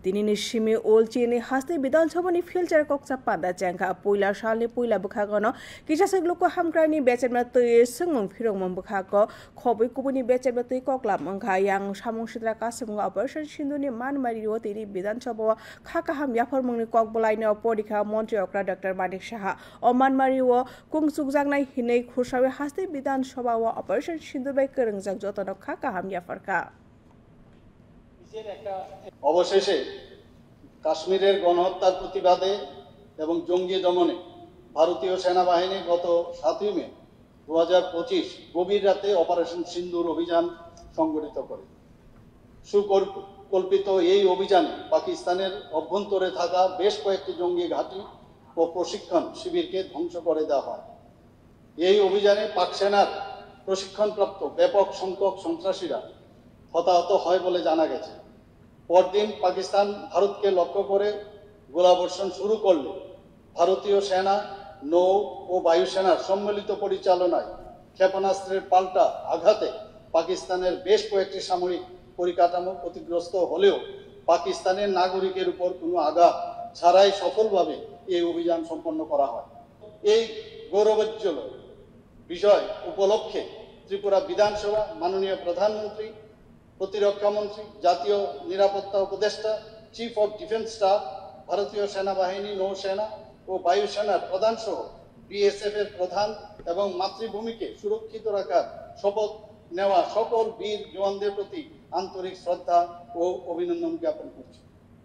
दिनैनि सिमी ओलचिनि हास्ते विधानसभानि फिल्चार कक्सा पादा चेंखा पुइला सालनि पुइला बुखागनो किसासक लोको हामक्रानि बेचेटमा तै संमं फिरंमं बुखाको खबै कुबुनि बेचेटमा तै कक्ला मंखा यां सामं सिद्रा कासमंग ऑपरेशन सिंधुनि मानमारिओ तिनि विधानसभा खाकाहाम याफरमंनि ककबलाइनो परीक्षा मन्त्री अक्रा डॉक्टर मानिक साहा अ मानमारिओ कुंसुकजांनाय हिनै खुरसावे हास्ते विधानसभा ऑपरेशन सिंधु बाय करंजाक जतन खाकाहाम याफरका অবশেষে কাশ্মীরের গণহত্যার প্রতিবাদে এবং জঙ্গি দমনে ভারতীয় সেনাবাহিনী গত 7 মে 2025 গভীর রাতে অপারেশন সিন্দুর অভিযান সংগঠিত করে। সুপরিকল্পিত এই অভিযানে পাকিস্তানের অভ্যন্তরে থাকা বেশ কয়েকটি জঙ্গি ঘাঁটি ও প্রশিক্ষণ শিবিরকে ধ্বংস করে দেওয়া হয়। এই অভিযানে পাক সেনার প্রশিক্ষণপ্রাপ্ত ব্যাপক সংখ্যক সন্ত্রাসীরা হতাহত হয় বলে জানা গেছে। পরদিন পাকিস্তান ভারতকে লক্ষ্য করে গোলাবর্ষণ শুরু করলে ভারতীয় সেনা নৌ ও বায়ুসেনার সম্মিলিত পরিচালনায় ক্ষেপণাস্ত্রের পাল্টা আঘাতে পাকিস্তানের বেশ কয়েকটি সামরিক পরিকাঠামো ক্ষতিগ্রস্ত হলেও পাকিস্তানের নাগরিকের উপর কোনো আঘাত ছাড়াই সফলভাবে এই অভিযান সম্পন্ন করা হয়। এই গৌরবোজ্জ্বল বিষয় উপলক্ষে ত্রিপুরা বিধানসভা মাননীয় প্রধানমন্ত্রী, প্রতিরক্ষা মন্ত্রী, জাতীয় নিরাপত্তা উপদেষ্টা, চিফ অফ ডিফেন্স স্টাফ, ভারতীয় সেনাবাহিনী, নৌসেনা ও বায়ুসেনার প্রধান সহ বিএসএফ এর প্রধান এবং মাতৃভূমিকে সুরক্ষিত রাখার শপথ নেওয়া সকল বীর জওয়ানদের প্রতি আন্তরিক শ্রদ্ধা ও অভিনন্দন জ্ঞাপন করছি।